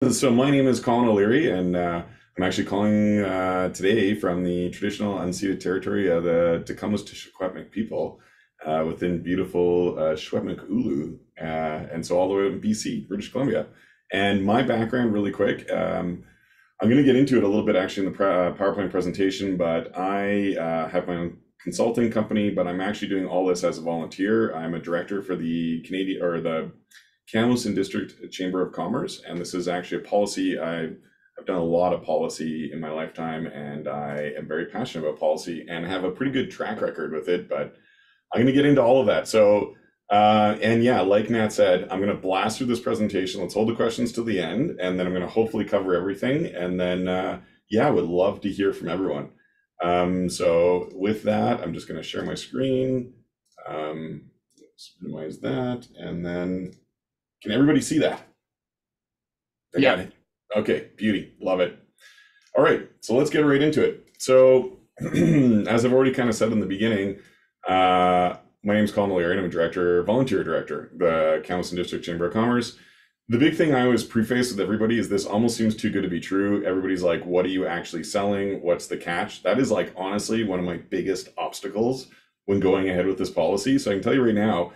So my name is Colin O'Leary, and I'm actually calling today from the traditional unceded territory of the Tecumseh Secwepemc people within beautiful Secwepemc Ulu, and so all the way up in BC, British Columbia. And my background, really quick, I'm going to get into it a little bit actually in the PowerPoint presentation, but I have my own consulting company, but I'm actually doing all this as a volunteer. I'm a director for the Canadian or the Kamloops District Chamber of Commerce, and this is actually a policy. I've done a lot of policy in my lifetime, and I am very passionate about policy and have a pretty good track record with it. But I'm going to get into all of that. So, and yeah, like Matt said, I'm going to blast through this presentation. Let's hold the questions to the end, and then I'm going to hopefully cover everything. And then, yeah, I would love to hear from everyone. So with that, I'm just going to share my screen. Let's minimize that, and then can everybody see that? I got Yeah. it. Okay, beauty. Love it. All right, so let's get right into it. So, as I've already kind of said in the beginning, my name is Colin O'Leary, and I'm a director, volunteer director, the Kamloops District Chamber of Commerce. The big thing I always preface with everybody is this almost seems too good to be true. Everybody's like, what are you actually selling? What's the catch? That is like honestly one of my biggest obstacles when going ahead with this policy. So I can tell you right now,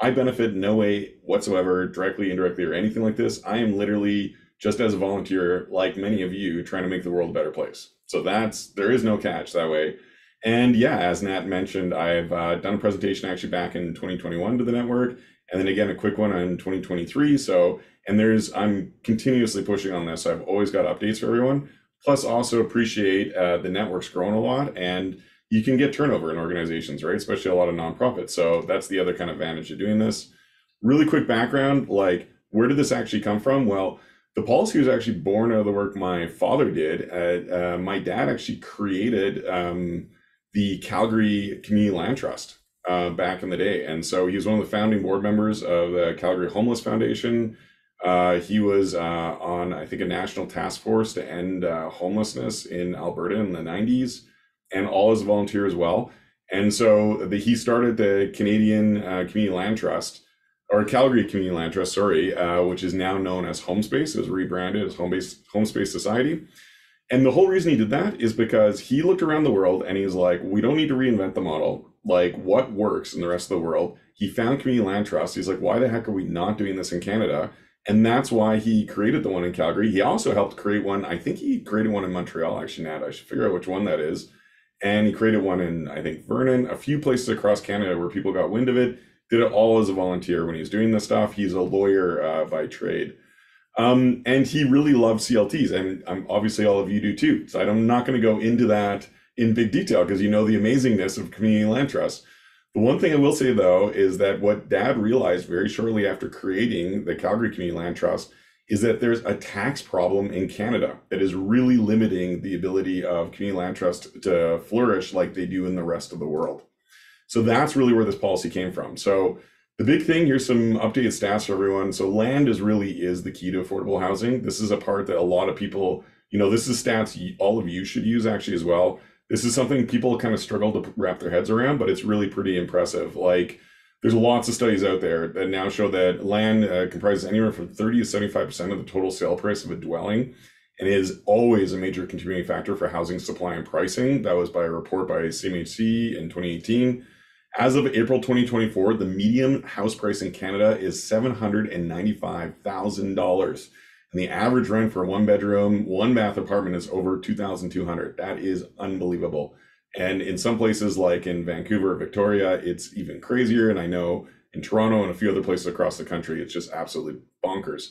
I benefit no way whatsoever, directly, indirectly, or anything like this. I am literally just as a volunteer, like many of you, trying to make the world a better place. So there is no catch that way. And yeah, as Nat mentioned, I've done a presentation actually back in 2021 to the network, and then again a quick one in 2023. So, and I'm continuously pushing on this. So I've always got updates for everyone. Plus, also appreciate the network's grown a lot, and you can get turnover in organizations, right? Especially a lot of nonprofits. So that's the other kind of advantage of doing this. Really quick background, like where did this actually come from? Well, the policy was actually born out of the work my father did. My dad actually created the Calgary Community Land Trust back in the day. And so he was one of the founding board members of the Calgary Homeless Foundation. He was on, I think, a national task force to end homelessness in Alberta in the 90s, and all as a volunteer as well. And so he started the Canadian Community Land Trust, or Calgary Community Land Trust, sorry, which is now known as Homespace. It was rebranded as Homespace Society. And the whole reason he did that is because he looked around the world and he's like, we don't need to reinvent the model. Like, what works in the rest of the world? He found Community Land Trust. He's like, why the heck are we not doing this in Canada? And that's why he created the one in Calgary. He also helped create one. I think he created one in Montreal, actually, Nat. I should figure out which one that is. And he created one in, I think, Vernon, a few places across Canada where people got wind of it. Did it all as a volunteer when he was doing this stuff. He's a lawyer by trade. And he really loved CLTs, and obviously all of you do too. So I'm not going to go into that in big detail because you know the amazingness of Community Land Trust. The one thing I will say though is that what Dad realized very shortly after creating the Calgary Community Land Trust is that there's a tax problem in Canada that is really limiting the ability of Community Land Trust to flourish like they do in the rest of the world. So that's really where this policy came from. So the big thing, here's some updated stats for everyone. So land is the key to affordable housing. This is a part that a lot of people, this is stats all of you should use actually as well. This is something people kind of struggle to wrap their heads around, but it's really pretty impressive. Like there's lots of studies out there that now show that land comprises anywhere from 30 to 75% of the total sale price of a dwelling and is always a major contributing factor for housing supply and pricing. That was by a report by CMHC in 2018. As of April 2024, the median house price in Canada is $795,000. And the average rent for a one bedroom, one bath apartment is over $2,200. That is unbelievable. And in some places like in Vancouver, Victoria, it's even crazier. And I know in Toronto and a few other places across the country, it's just absolutely bonkers.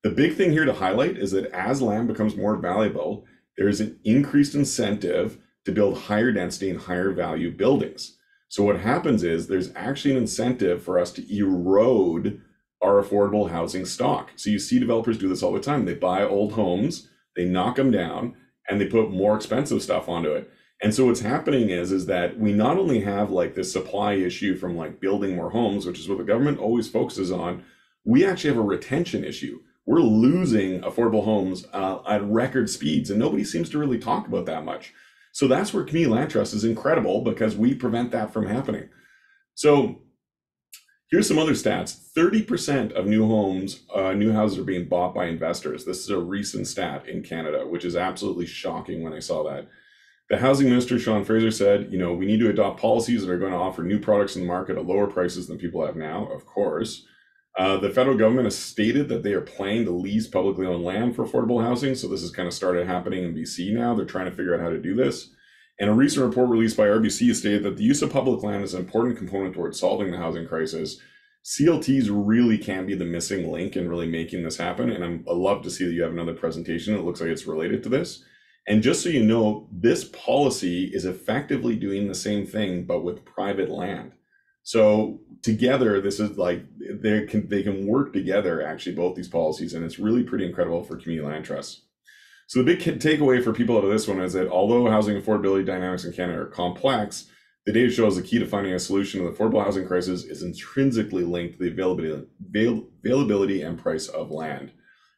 The big thing here to highlight is that as land becomes more valuable, there is an increased incentive to build higher density and higher value buildings. So what happens is there's actually an incentive for us to erode our affordable housing stock. So you see developers do this all the time. They buy old homes, they knock them down, and they put more expensive stuff onto it. And so what's happening is that we not only have like this supply issue from like building more homes, which is what the government always focuses on, we actually have a retention issue. We're losing affordable homes at record speeds, and nobody seems to really talk about that much. So that's where Community Land Trust is incredible because we prevent that from happening. So Here's some other stats. 30% of new homes, new houses are being bought by investors. This is a recent stat in Canada, which is absolutely shocking when I saw that. The housing minister, Sean Fraser, said, we need to adopt policies that are going to offer new products in the market at lower prices than people have now, of course. The federal government has stated that they are planning to lease publicly owned land for affordable housing. So this has kind of started happening in BC now. They're trying to figure out how to do this. And a recent report released by RBC stated that the use of public land is an important component towards solving the housing crisis. CLTs really can be the missing link in really making this happen. And I'd love to see that you have another presentation that looks like it's related to this. And just so you know, this policy is effectively doing the same thing, but with private land. So together, this is like, they can work together, actually, both these policies, and it's really pretty incredible for community land trusts. So the big takeaway for people out of this one is that although housing affordability dynamics in Canada are complex, the data shows the key to finding a solution to the affordable housing crisis is intrinsically linked to the availability and price of land.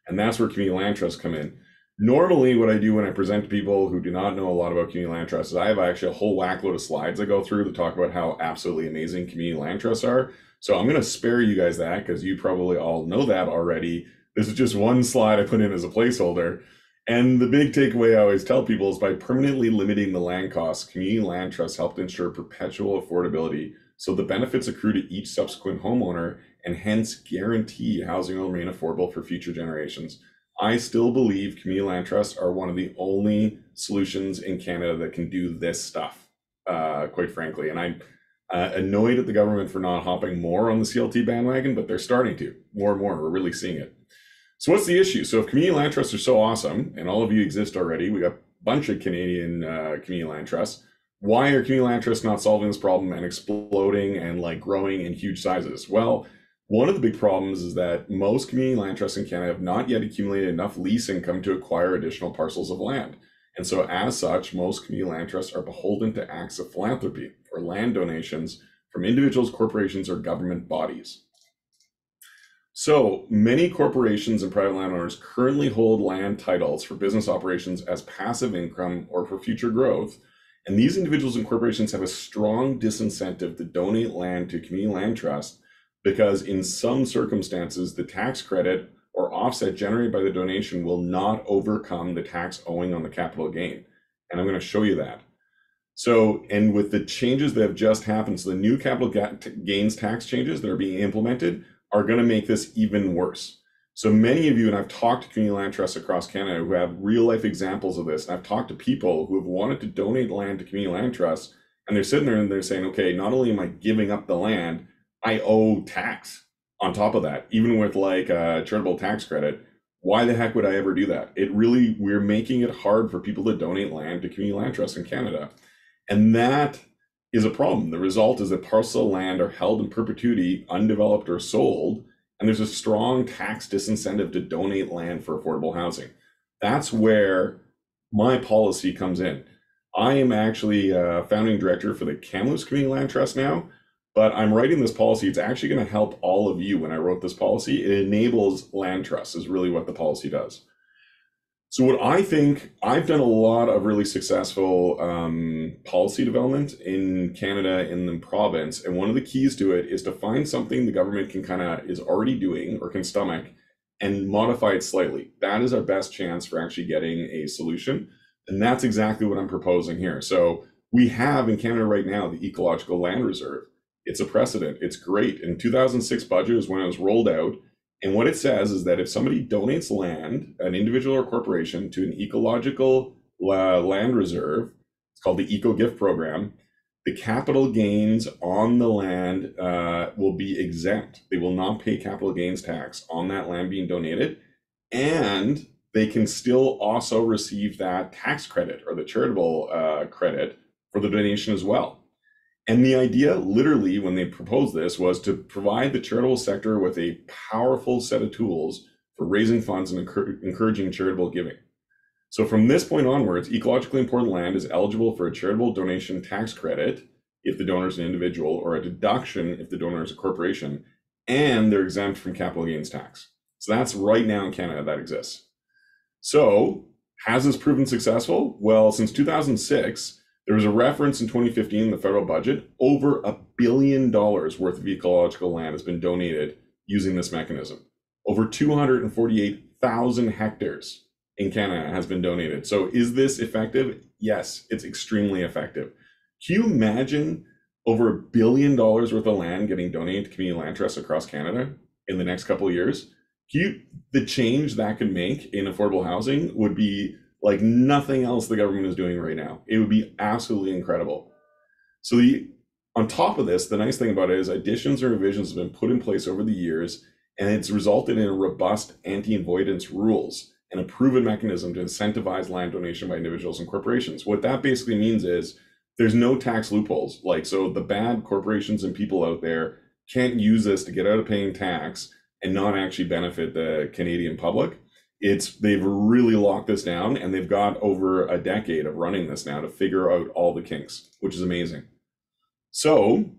And that's where community land trusts come in. Normally, what I do when I present to people who do not know a lot about community land trusts is I have actually a whole whack load of slides I go through to talk about how absolutely amazing community land trusts are. So I'm going to spare you guys that because you probably all know that already. This is just one slide I put in as a placeholder. And the big takeaway I always tell people is by permanently limiting the land costs, community land trusts help to ensure perpetual affordability. So the benefits accrue to each subsequent homeowner and hence guarantee housing will remain affordable for future generations. I still believe community land trusts are one of the only solutions in Canada that can do this stuff, quite frankly. And I'm annoyed at the government for not hopping more on the CLT bandwagon, but they're starting to more and more. We're really seeing it. So what's the issue? So if community land trusts are so awesome, and all of you exist already, we got a bunch of Canadian community land trusts. Why are community land trusts not solving this problem and exploding and like growing in huge sizes? Well, one of the big problems is that most community land trusts in Canada have not yet accumulated enough lease income to acquire additional parcels of land. And so as such, most community land trusts are beholden to acts of philanthropy or land donations from individuals, corporations, or government bodies. So many corporations and private landowners currently hold land titles for business operations as passive income or for future growth. And these individuals and corporations have a strong disincentive to donate land to community land trusts because in some circumstances, the tax credit or offset generated by the donation will not overcome the tax owing on the capital gain. And I'm going to show you that. So, and with the changes that have just happened, so the new capital gains tax changes that are being implemented are going to make this even worse. So many of you, and I've talked to community land trusts across Canada who have real life examples of this. And I've talked to people who have wanted to donate land to community land trusts, and they're sitting there and they're saying, okay, not only am I giving up the land, I owe tax on top of that, even with like a charitable tax credit. Why the heck would I ever do that? We're making it hard for people to donate land to community land trusts in Canada. And that is a problem. The result is that parcels of land are held in perpetuity, undeveloped or sold, and there's a strong tax disincentive to donate land for affordable housing. That's where my policy comes in. I am actually a founding director for the Kamloops Community Land Trust now, but I'm writing this policy. It's actually going to help all of you when I wrote this policy. It enables land trusts is really what the policy does. So what I think, I've done a lot of really successful policy development in Canada, in the province. And one of the keys to it is to find something the government can is already doing or can stomach and modify it slightly. That is our best chance for actually getting a solution. And that's exactly what I'm proposing here. So we have in Canada right now, the Ecological Land Reserve. It's a precedent. It's great. In 2006 budget is when it was rolled out. And what it says is that if somebody donates land, an individual or corporation, to an ecological land reserve, it's called the Eco Gift Program, the capital gains on the land will be exempt. They will not pay capital gains tax on that land being donated. And they can still also receive that tax credit or the charitable credit for the donation as well. And the idea, literally, when they proposed this, was to provide the charitable sector with a powerful set of tools for raising funds and encouraging charitable giving. So from this point onwards, ecologically important land is eligible for a charitable donation tax credit if the donor is an individual, or a deduction if the donor is a corporation, and they're exempt from capital gains tax. So that's right now in Canada that exists. So has this proven successful? Well, since 2006, There was a reference in 2015 in the federal budget, over $1 billion worth of ecological land has been donated using this mechanism. Over 248,000 hectares in Canada has been donated. So is this effective? Yes, it's extremely effective. Can you imagine over $1 billion worth of land getting donated to community land trusts across Canada in the next couple of years? The change that could make in affordable housing would be like nothing else the government is doing right now. It would be absolutely incredible. So on top of this, the nice thing about it is additions or revisions have been put in place over the years, and it's resulted in robust anti-avoidance rules and a proven mechanism to incentivize land donation by individuals and corporations. What that basically means is there's no tax loopholes. So the bad corporations and people out there can't use this to get out of paying tax and not actually benefit the Canadian public. They've really locked this down, and they've got over a decade of running this now to figure out all the kinks, which is amazing. So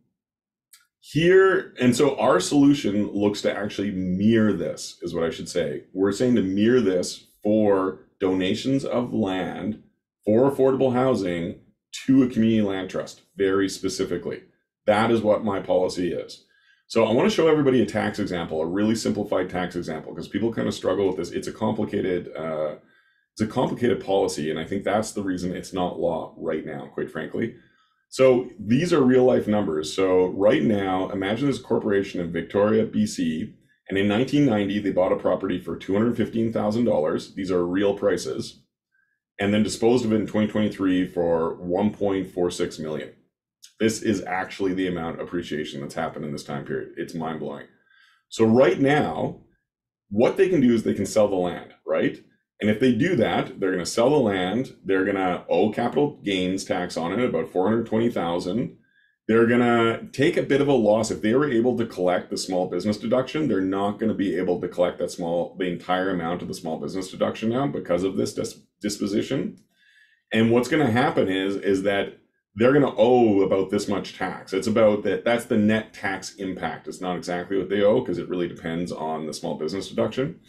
our solution looks to actually mirror this, is what I should say. We're saying to mirror this for donations of land for affordable housing to a community land trust, very specifically. That is what my policy is. So I want to show everybody a tax example, a really simplified tax example, because people kind of struggle with this. It's a complicated policy, and I think that's the reason it's not law right now, quite frankly. So these are real life numbers. So right now, imagine there's a corporation in Victoria, BC, and in 1990, they bought a property for $215,000. These are real prices, and then disposed of it in 2023 for $1.46 million. This is actually the amount of appreciation that's happened in this time period. It's mind-blowing. So right now, what they can do is they can sell the land, right? And if they do that, they're going to sell the land. They're going to owe capital gains tax on it, about $420,000. They're going to take a bit of a loss. If they were able to collect the small business deduction, they're not going to be able to collect the entire amount of the small business deduction now because of this disposition. And what's going to happen is that they're going to owe about this much tax. It's about that's the net tax impact. It's not exactly what they owe because it really depends on the small business deduction.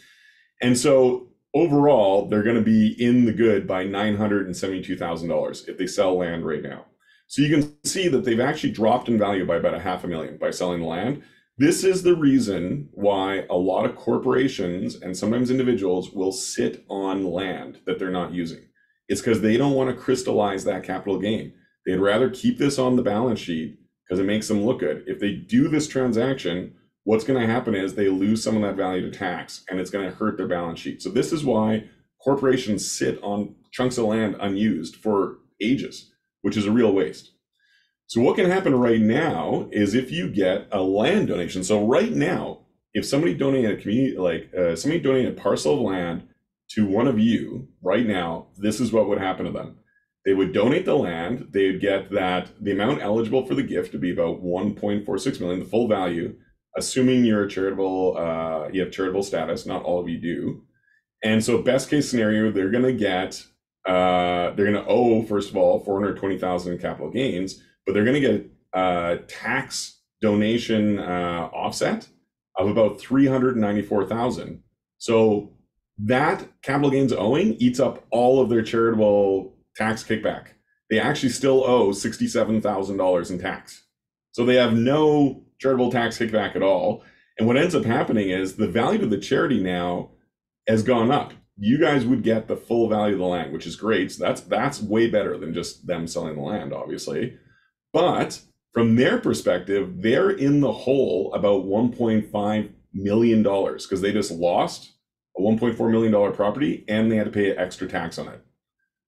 And so overall, they're going to be in the good by $972,000 if they sell land right now. So you can see that they've actually dropped in value by about $500,000 by selling the land. This is the reason why a lot of corporations and sometimes individuals will sit on land that they're not using. It's because they don't want to crystallize that capital gain. They'd rather keep this on the balance sheet because it makes them look good. If they do this transaction, what's going to happen is they lose some of that value to tax, and it's going to hurt their balance sheet. So this is why corporations sit on chunks of land unused for ages, which is a real waste. So what can happen right now is if you get a land donation. So right now, if somebody donated a community, somebody donated a parcel of land to one of you right now, this is what would happen to them. They would donate the land. They would get the amount eligible for the gift to be about $1.46 million, the full value, assuming you're a charitable, you have charitable status. Not all of you do. And so best case scenario, they're going to owe, first of all, $420,000 in capital gains, but they're going to get a tax donation offset of about $394,000. So that capital gains owing eats up all of their charitable tax kickback. They actually still owe $67,000 in tax. So they have no charitable tax kickback at all. And what ends up happening is the value of the charity now has gone up. You guys would get the full value of the land, which is great. So that's way better than just them selling the land, obviously. But from their perspective, they're in the hole about $1.5 million because they just lost a $1.4 million property and they had to pay extra tax on it.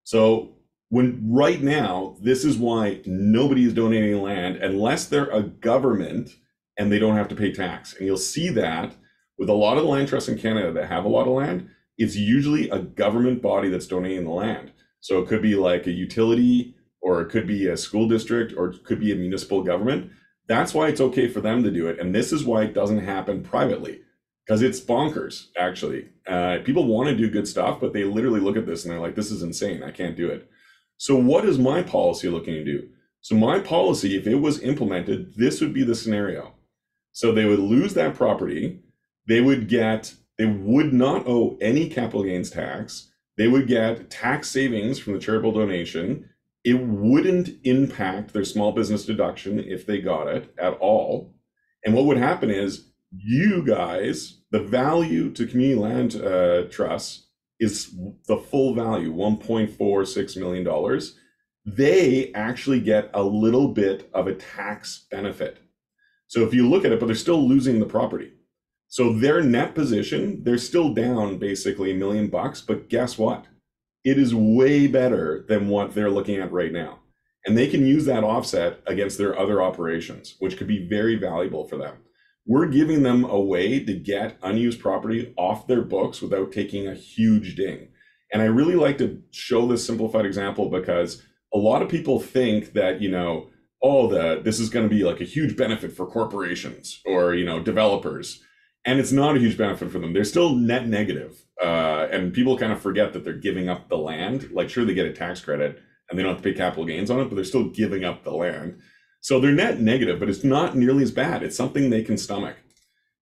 So right now, this is why nobody is donating land unless they're a government and they don't have to pay tax. And you'll see that with a lot of the land trusts in Canada that have a lot of land, it's usually a government body that's donating the land. So it could be like a utility, or it could be a school district, or it could be a municipal government. That's why it's okay for them to do it. And this is why it doesn't happen privately, because it's bonkers, actually. People want to do good stuff, but they literally look at this and they're like, this is insane. I can't do it. So what is my policy looking to do? So my policy, if it was implemented, this would be the scenario. So they would lose that property. They would not owe any capital gains tax. They would get tax savings from the charitable donation. It wouldn't impact their small business deduction if they got it at all. And what would happen is you guys, the value to community land trusts is the full value, $1.46 million. They actually get a little bit of a tax benefit. So if you look at it, but they're still losing the property. So their net position, they're still down basically $1 million, but guess what? It is way better than what they're looking at right now. And they can use that offset against their other operations, which could be very valuable for them. We're giving them a way to get unused property off their books without taking a huge ding. And I really like to show this simplified example because a lot of people think that, this is going to be like a huge benefit for corporations or, developers. And it's not a huge benefit for them. They're still net negative. And people kind of forget that they're giving up the land. Like, sure, they get a tax credit and they don't have to pay capital gains on it, but they're still giving up the land. So they're net negative, but it's not nearly as bad. It's something they can stomach.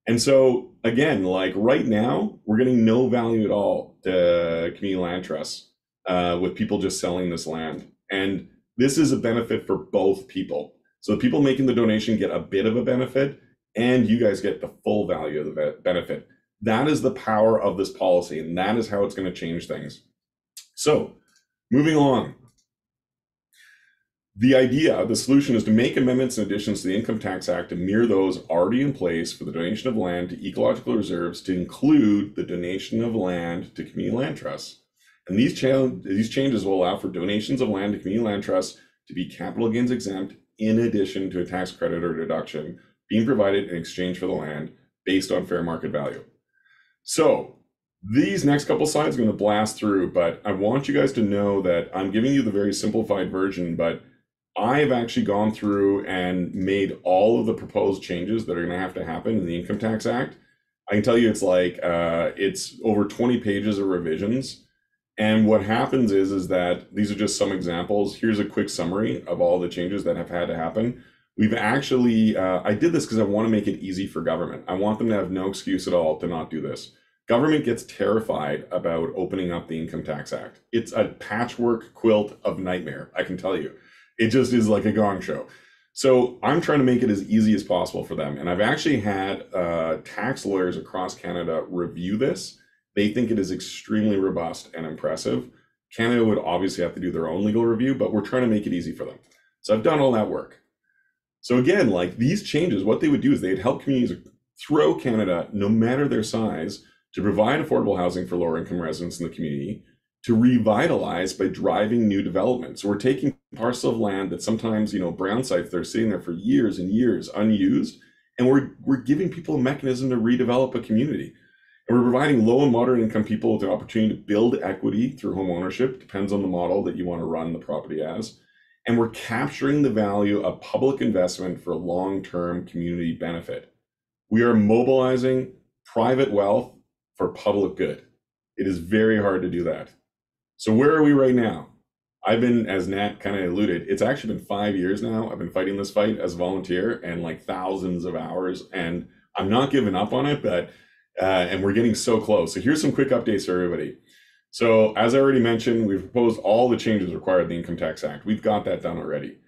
And so, again, like right now, we're getting no value at all to community land trusts with people just selling this land. And this is a benefit for both people. So the people making the donation get a bit of a benefit, and you guys get the full value of the benefit. That is the power of this policy, and that is how it's going to change things. So, moving along. The solution is to make amendments and additions to the Income Tax Act to mirror those already in place for the donation of land to ecological reserves to include the donation of land to community land trusts. And these changes will allow for donations of land to community land trusts to be capital gains exempt in addition to a tax credit or deduction being provided in exchange for the land based on fair market value. So these next couple slides are going to blast through, but I want you guys to know that I'm giving you the very simplified version, but I've actually gone through and made all of the proposed changes that are going to have to happen in the Income Tax Act. I can tell you it's over 20 pages of revisions. And what happens is that these are just some examples. Here's a quick summary of all the changes that have had to happen. We've actually, I did this because I want to make it easy for government. I want them to have no excuse at all to not do this. Government gets terrified about opening up the Income Tax Act. It's a patchwork quilt of nightmare, I can tell you. It just is like a gong show. So I'm trying to make it as easy as possible for them. And I've actually had tax lawyers across Canada review this. They think it is extremely robust and impressive. Canada would obviously have to do their own legal review, but we're trying to make it easy for them. So I've done all that work. So again, like these changes, what they would do is they'd help communities throughout Canada, no matter their size, to provide affordable housing for lower income residents in the community, to revitalize by driving new development. So we're taking parcels of land that sometimes, brown sites, they're sitting there for years and years unused, and we're giving people a mechanism to redevelop a community. And we're providing low and moderate income people with the opportunity to build equity through home ownership, depends on the model that you want to run the property as. And we're capturing the value of public investment for long-term community benefit. We are mobilizing private wealth for public good. It is very hard to do that. So where are we right now? I've been, as Nat kind of alluded, it's actually been 5 years now. I've been fighting this fight as a volunteer and like thousands of hours, and I'm not giving up on it, but and we're getting so close. So here's some quick updates for everybody. So as I already mentioned, we've proposed all the changes required in the Income Tax Act. We've got that done already.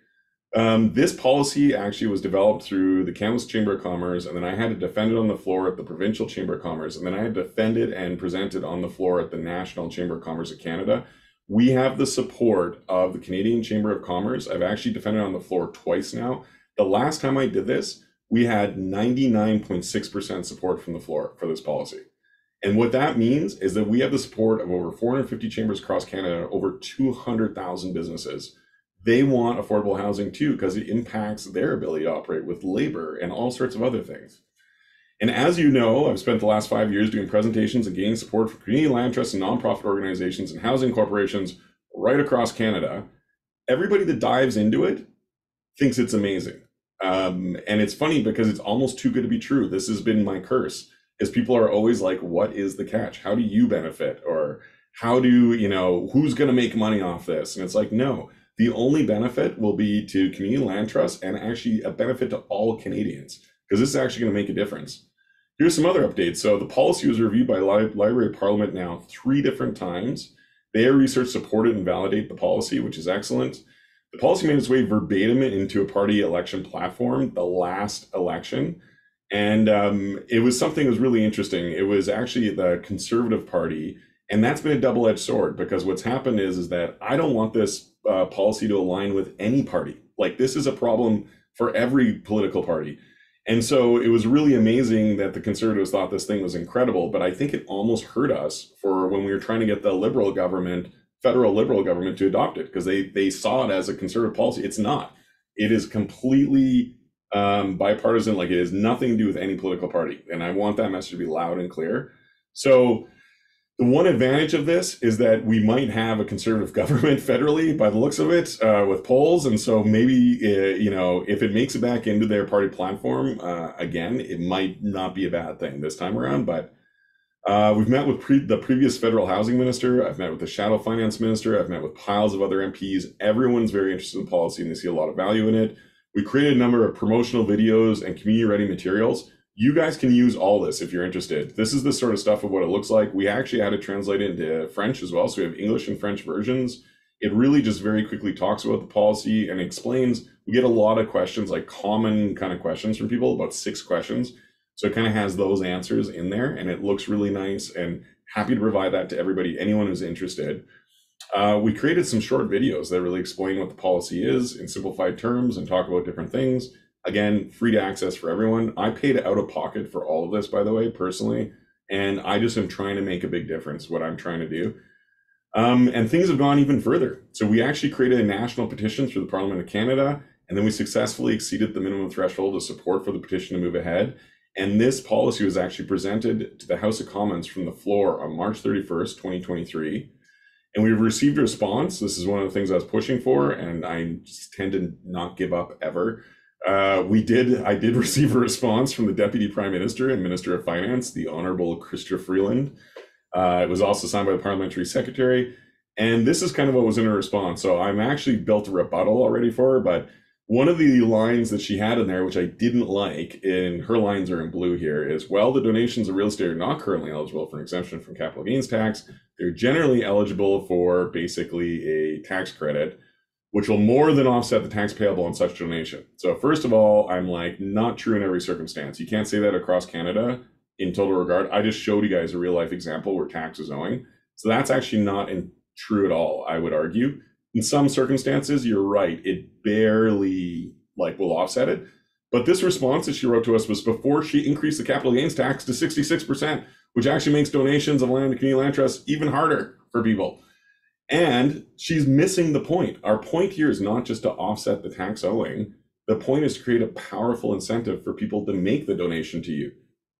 This policy actually was developed through the Kamloops Chamber of Commerce, and then I had to defend it on the floor at the Provincial Chamber of Commerce, and then I had to defend it and present it on the floor at the National Chamber of Commerce of Canada. We have the support of the Canadian Chamber of Commerce. I've actually defended it on the floor twice now. The last time I did this, we had 99.6% support from the floor for this policy. And what that means is that we have the support of over 450 chambers across Canada, over 200,000 businesses. They want affordable housing too, because it impacts their ability to operate with labor and all sorts of other things. And as you know, I've spent the last 5 years doing presentations and gaining support for community land trusts and nonprofit organizations and housing corporations right across Canada. Everybody that dives into it thinks it's amazing. And it's funny because it's almost too good to be true. This has been my curse, is people are always like, what is the catch? How do you benefit? Or how do, who's going to make money off this? And it's like, no. The only benefit will be to community land trusts and actually a benefit to all Canadians, because this is actually going to make a difference. Here's some other updates. So the policy was reviewed by Library of Parliament now 3 different times. Their research supported and validate the policy, which is excellent. The policy made its way verbatim into a party election platform, the last election. And it was something that was really interesting. It was actually the Conservative Party, and that's been a double-edged sword, because what's happened is that I don't want this policy to align with any party. Like, this is a problem for every political party. And so it was really amazing that the Conservatives thought this thing was incredible, but I think it almost hurt us for when we were trying to get the Liberal government, federal Liberal government, to adopt it, because they saw it as a conservative policy. It's not. It is completely bipartisan. Like, it has nothing to do with any political party. And I want that message to be loud and clear. So the one advantage of this is that we might have a conservative government federally, by the looks of it, with polls. And so maybe, if it makes it back into their party platform, again, it might not be a bad thing this time around. But we've met with the previous federal housing minister. I've met with the shadow finance minister. I've met with piles of other MPs. Everyone's very interested in policy and they see a lot of value in it. We created a number of promotional videos and community-ready materials. You guys can use all this if you're interested. This is the sort of stuff of what it looks like. We actually had it translated into French as well, so we have English and French versions. It really just very quickly talks about the policy and explains. We get a lot of questions, like common kind of questions from people, about 6 questions. So it kind of has those answers in there, and it looks really nice, and happy to provide that to everybody, anyone who's interested. We created some short videos that really explain what the policy is in simplified terms and talk about different things. Again, free to access for everyone. I paid out of pocket for all of this, by the way, personally, and I just am trying to make a big difference, what I'm trying to do. And things have gone even further. So we actually created a national petition through the Parliament of Canada, and then we successfully exceeded the minimum threshold of support for the petition to move ahead. And this policy was actually presented to the House of Commons from the floor on March 31st, 2023. And we've received a response. This is one of the things I was pushing for, and I just tend to not give up ever. I did receive a response from the Deputy Prime Minister and Minister of Finance, the Honorable Chrystia Freeland. It was also signed by the Parliamentary Secretary. And this is kind of what was in her response. So I'm actually built a rebuttal already for her, but one of the lines that she had in there, which I didn't like, and her lines are in blue here, is, well, the donations of real estate are not currently eligible for an exemption from capital gains tax. They're generally eligible for basically a tax credit, which will more than offset the tax payable on such donation. So first of all, I'm like, not true in every circumstance. You can't say that across Canada in total regard. I just showed you guys a real life example where tax is owing. So that's actually not true at all, I would argue. In some circumstances, you're right, it barely will offset it. But this response that she wrote to us was before she increased the capital gains tax to 66%, which actually makes donations of land to Canadian Land Trust even harder for people. And she's missing the point. Our point here is not just to offset the tax owing. The point is to create a powerful incentive for people to make the donation to you,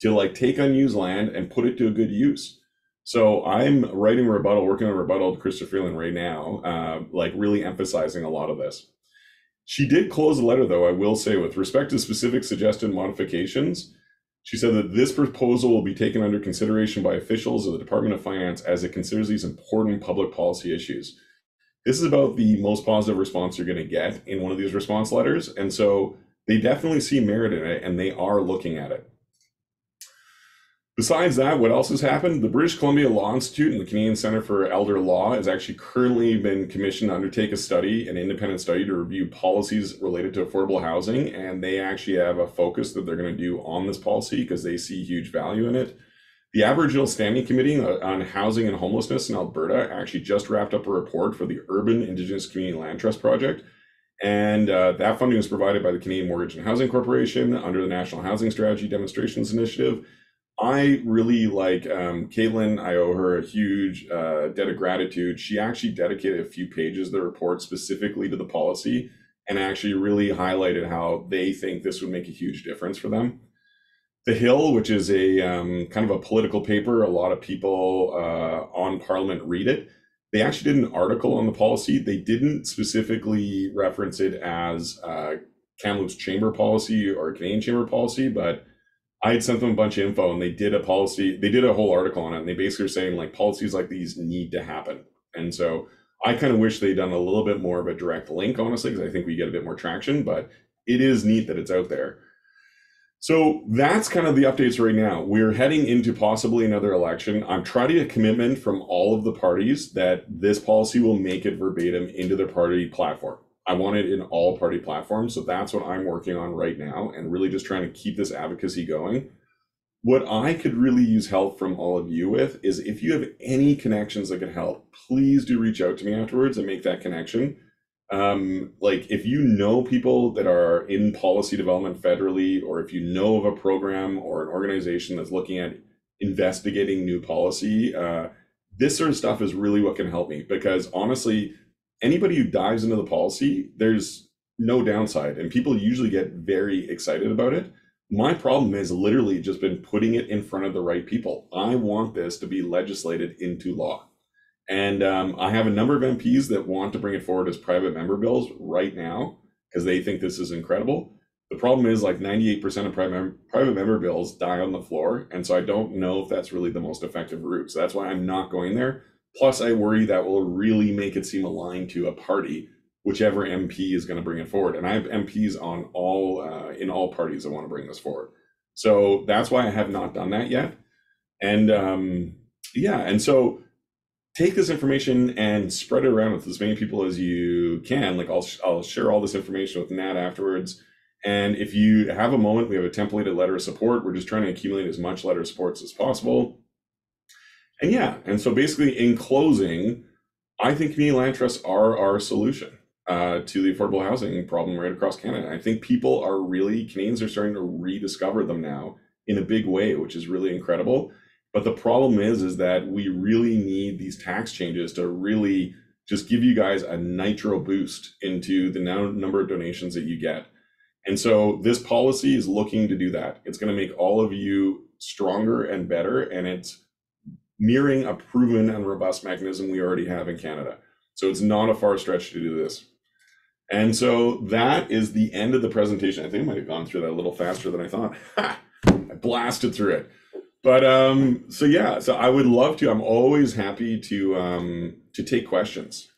to take unused land and put it to a good use. So I'm writing a rebuttal, working on a rebuttal to Chrystia Freeland right now, really emphasizing a lot of this. She did close the letter, though, I will say, with respect to specific suggested modifications. She said that this proposal will be taken under consideration by officials of the Department of Finance as it considers these important public policy issues. This is about the most positive response you're going to get in one of these response letters. And so they definitely see merit in it, and they are looking at it. Besides that, what else has happened? The British Columbia Law Institute and the Canadian Centre for Elder Law has actually currently been commissioned to undertake a study, an independent study, to review policies related to affordable housing. And they actually have a focus that they're going to do on this policy because they see huge value in it. The Aboriginal Standing Committee on Housing and Homelessness in Alberta actually just wrapped up a report for the Urban Indigenous Community Land Trust Project. And that funding was provided by the Canadian Mortgage and Housing Corporation under the National Housing Strategy Demonstrations Initiative. I really like Caitlin. I owe her a huge debt of gratitude. She actually dedicated a few pages of the report specifically to the policy and actually really highlighted how they think this would make a huge difference for them. The Hill, which is a kind of a political paper, a lot of people on Parliament read it. They actually did an article on the policy. They didn't specifically reference it as Kamloops Chamber policy or Canadian Chamber policy, but I had sent them a bunch of info and they did a policy, they did a whole article on it, and they basically are saying policies like these need to happen. And so I kind of wish they'd done a little bit more of a direct link, honestly, because I think we get a bit more traction, but it is neat that it's out there. So that's kind of the updates right now. We're heading into possibly another election. I'm trying to get a commitment from all of the parties that this policy will make it verbatim into their party platform. I want it in all party platforms. So that's what I'm working on right now, and really just trying to keep this advocacy going. What I could really use help from all of you with is, if you have any connections that can help, please do reach out to me afterwards and make that connection. Like, if you know people that are in policy development federally, or if you know of a program or an organization that's looking at investigating new policy, this sort of stuff is really what can help me, because honestly, anybody who dives into the policy, there's no downside, and people usually get very excited about it. My problem has literally just been putting it in front of the right people. I want this to be legislated into law. And I have a number of MPs that want to bring it forward as private member bills right now, because they think this is incredible. The problem is, like, 98% of private member bills die on the floor. And so I don't know if that's really the most effective route. So that's why I'm not going there. Plus, I worry that will really make it seem aligned to a party, whichever MP is going to bring it forward. And I have MPs on in all parties that want to bring this forward. So that's why I have not done that yet. And yeah, and so take this information and spread it around with as many people as you can. Like, I'll share all this information with Nat afterwards. And if you have a moment, we have a templated letter of support. We're just trying to accumulate as much letter of supports as possible. And yeah, and so basically, in closing, I think community land trusts are our solution to the affordable housing problem right across Canada. I think Canadians are starting to rediscover them now in a big way, which is really incredible. But the problem is that we really need these tax changes to really just give you guys a nitro boost into the number of donations that you get. And so this policy is looking to do that. It's going to make all of you stronger and better, and it's mirroring a proven and robust mechanism we already have in Canada. So it's not a far stretch to do this. And so that is the end of the presentation. I think I might have gone through that a little faster than I thought. I blasted through it. But so yeah, so I would love to. I'm always happy to take questions.